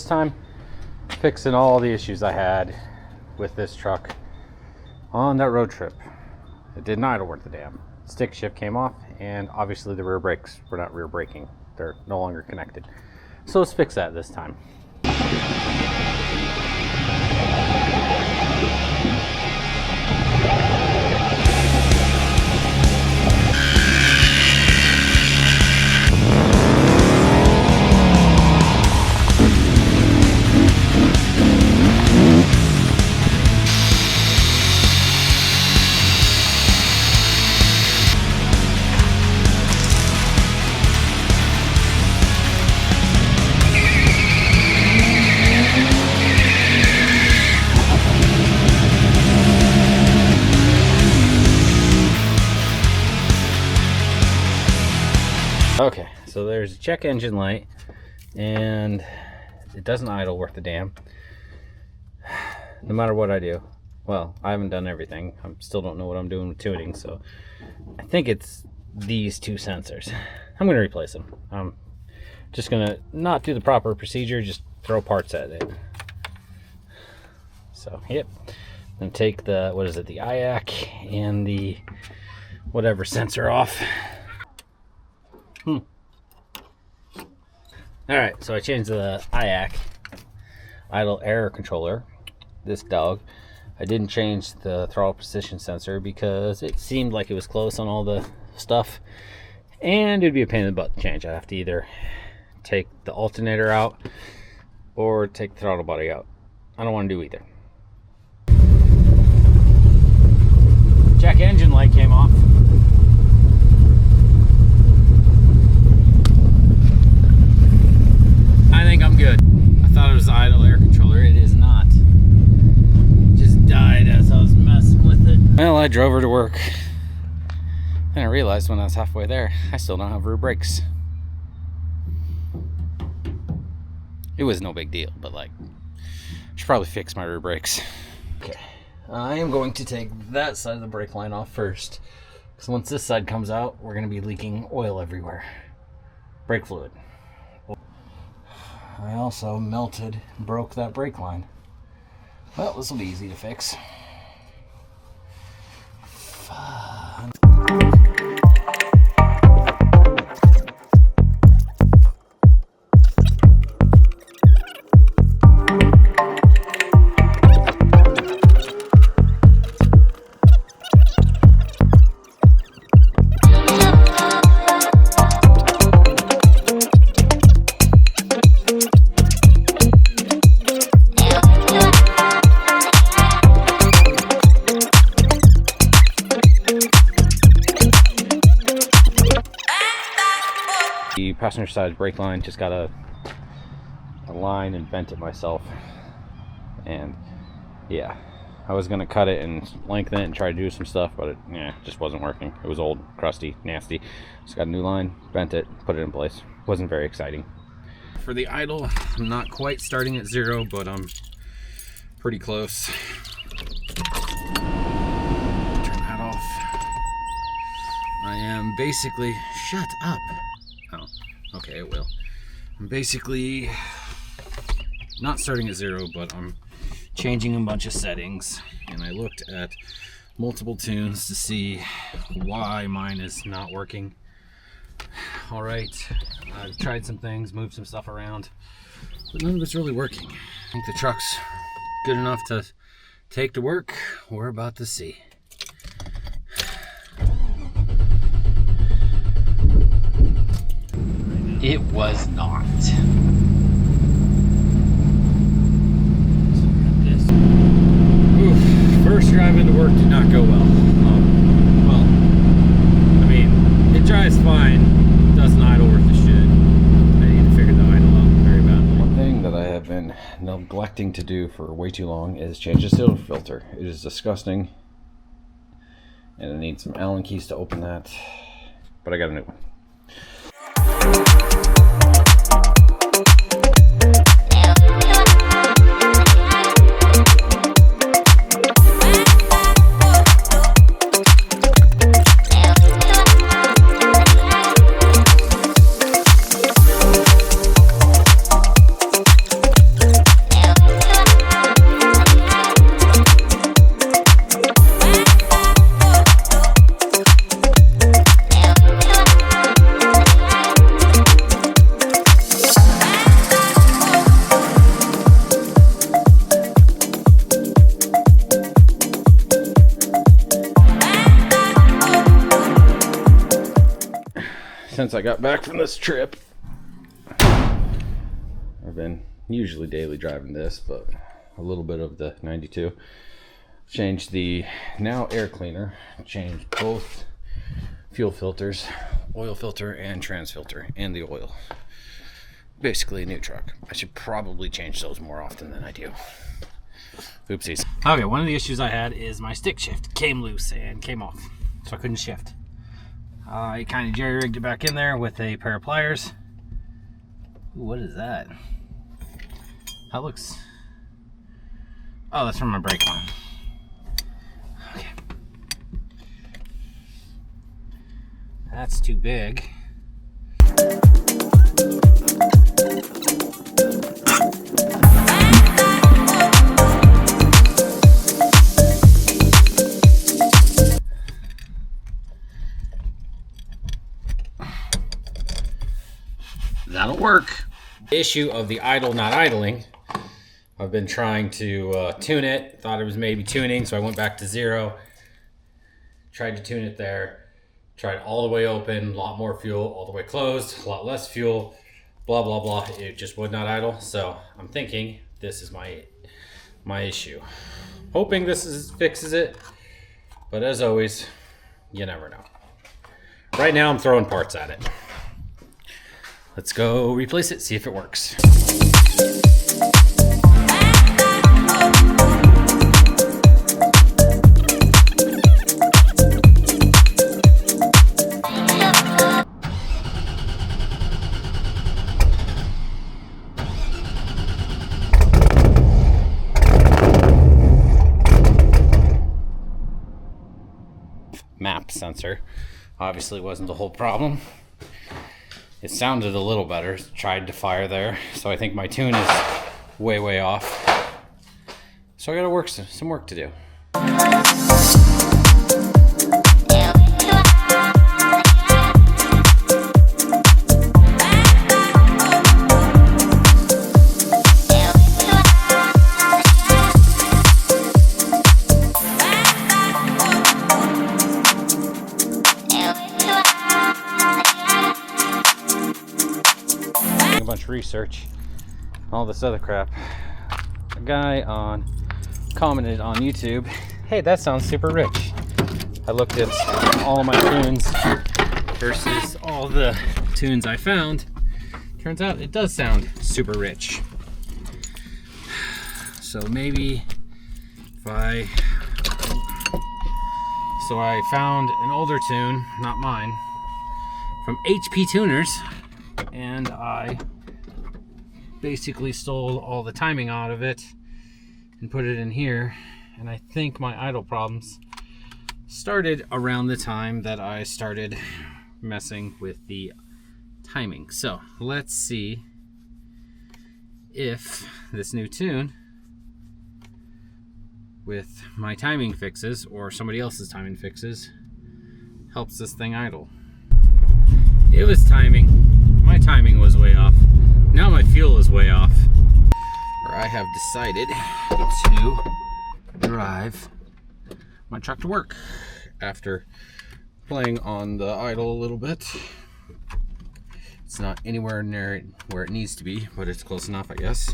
this time, fixing all the issues I had with this truck on that road trip. It did not work the damn. Stick shift came off, and obviously the rear brakes were not rear braking. They're no longer connected. So let's fix that this time. Okay, so there's a check engine light, and it doesn't idle worth the damn. No matter what I do. Well, I haven't done everything. I still don't know what I'm doing with tuning, so I think it's these two sensors. I'm going to replace them. I'm just going to not do the proper procedure, just throw parts at it. So, yep. And take the, what is it, the IAC and the whatever sensor off. Alright, so I changed the IAC, idle air controller, this dog. I didn't change the throttle position sensor because it seemed like it was close on all the stuff, and it'd be a pain in the butt to change. I'd have to either take the alternator out or take the throttle body out. I don't want to do either. Check engine light came off. I think I'm good. I thought it was the idle air controller. It is not. It just died as I was messing with it. Well, I drove her to work. Then I realized when I was halfway there, I still don't have rear brakes. It was no big deal, but like, I should probably fix my rear brakes. Okay, I am going to take that side of the brake line off first, because once this side comes out, we're going to be leaking oil everywhere. Brake fluid. I also broke that brake line. Well, this will be easy to fix. Fun. The passenger side brake line just got a line and bent it myself, and yeah, I was gonna cut it and lengthen it and try to do some stuff, but it just wasn't working. It was old, crusty, nasty. Just got a new line, bent it, put it in place. Wasn't very exciting. For the idle, I'm not quite starting at 0, but I'm pretty close. Turn that off. I am basically, shut up. Oh, okay, it will. I'm basically not starting at 0, but I'm changing a bunch of settings, and I looked at multiple tunes to see why mine is not working. All right, I've tried some things, moved some stuff around, but none of it's really working. I think the truck's good enough to take to work. We're about to see. It was not. Oof, first drive into work did not go well. Well, I mean, it drives fine, doesn't idle worth the shit. I need to figure the idle out very badly. One thing that I have been neglecting to do for way too long is change the seal filter. It is disgusting, and I need some Allen keys to open that, but I got a new one. since I got back from this trip. I've been usually daily driving this, but a little bit of the 92. Changed the now air cleaner, changed both fuel filters, oil filter and trans filter, and the oil. Basically a new truck. I should probably change those more often than I do. Oopsies. Okay, one of the issues I had is my stick shift came loose and came off, so I couldn't shift. I kind of jerry-rigged it back in there with a pair of pliers. Ooh, what is that? That looks... Oh, that's from my brake line. Okay. That's too big. That'll work. Issue of the idle not idling. I've been trying to tune it. Thought it was maybe tuning, so I went back to 0. Tried to tune it there. Tried all the way open, a lot more fuel. All the way closed, a lot less fuel. Blah, blah, blah. It just would not idle. So I'm thinking this is my issue. Hoping this fixes it. But as always, you never know. Right now I'm throwing parts at it. Let's go replace it, see if it works. Map sensor obviously wasn't the whole problem. It sounded a little better. Tried to fire there, so I think my tune is way off. So I got some work to do. Bunch of research, all this other crap. A guy commented on YouTube, hey, that sounds super rich. I looked at all my tunes versus all the tunes I found. Turns out it does sound super rich. So maybe if I found an older tune, not mine, from HP Tuners, and I basically stole all the timing out of it and put it in here. And I think my idle problems started around the time that I started messing with the timing. So let's see if this new tune with my timing fixes or somebody else's timing fixes helps this thing idle. It was timing. My timing was way off. Now my fuel is way off. Or I have decided to drive my truck to work after playing on the idle a little bit. It's not anywhere near where it needs to be, but it's close enough, I guess.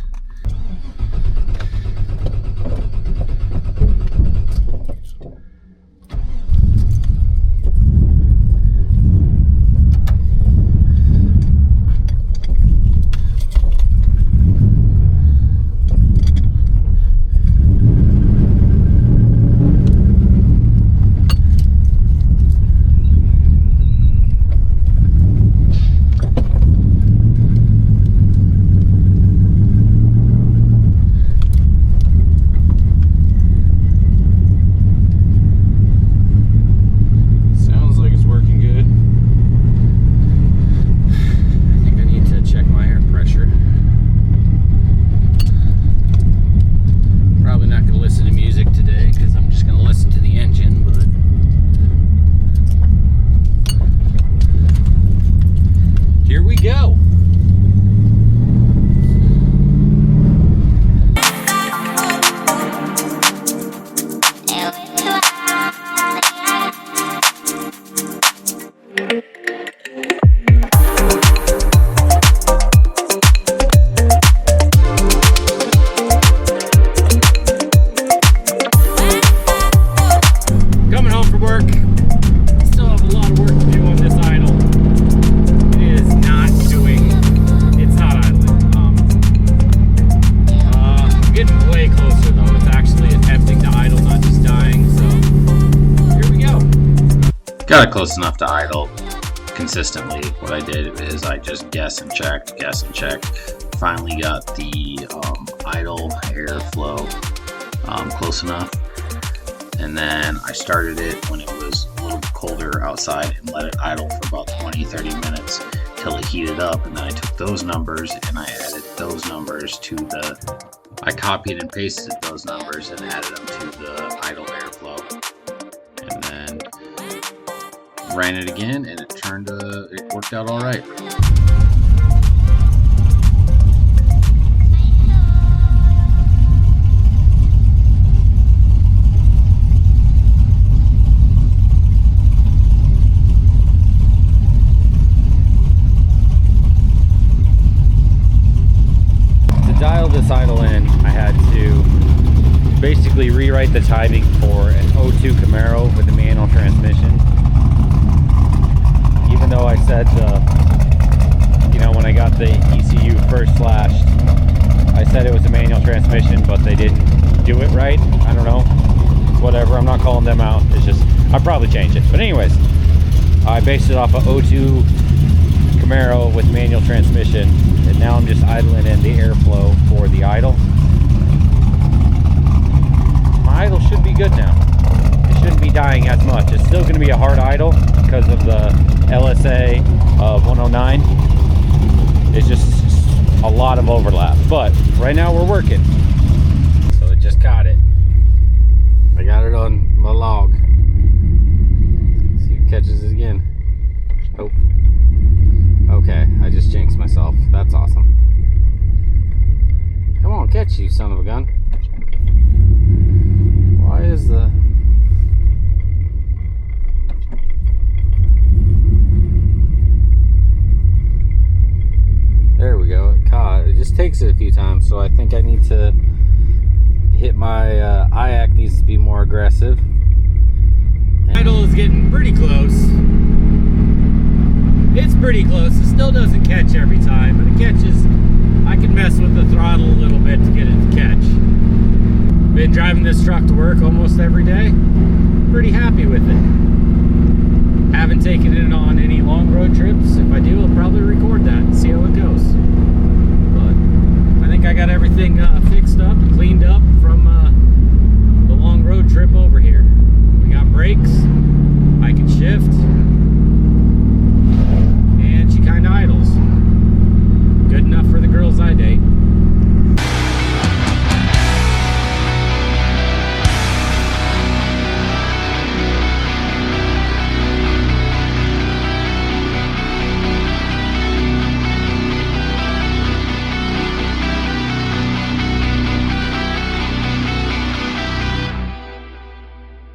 way closer though. It's actually attempting to idle, not just dying, so here we go. Got it close enough to idle consistently. What I did is I just guess and checked. Finally got the idle airflow close enough, and then I started it when it was a little colder outside and let it idle for about 20-30 minutes till it heated up, and then I took those numbers and I added those numbers to I copied and pasted those numbers and added them to the idle airflow, and then ran it again, and it worked out all right. Dial this idle in, I had to basically rewrite the timing for an 02 Camaro with a manual transmission. Even though I said, you know, when I got the ECU first slashed, I said it was a manual transmission, but they didn't do it right. I don't know. It's whatever. I'm not calling them out. It's just, I'll probably change it. But anyways, I based it off a 02 Camaro with manual transmission, and now I'm just idling in the airflow for the idle. My idle should be good now. It shouldn't be dying as much. It's still going to be a hard idle because of the LSA of 109. It's just a lot of overlap, but right now we're working. So it just caught it. I got it on my log. See if it catches it again. Oh. Okay, I just jinxed myself. That's awesome. Come on, catch you, son of a gun. Why is the... There we go, it caught. It just takes it a few times, so I think I need to hit my IAC needs to be more aggressive. Idle is getting pretty close. It's pretty close. It still doesn't catch every time, but it catches. I can mess with the throttle a little bit to get it to catch. Been driving this truck to work almost every day. Pretty happy with it. Haven't taken it on any long road trips. If I do, I'll probably record that and see how it goes. But I think I got everything fixed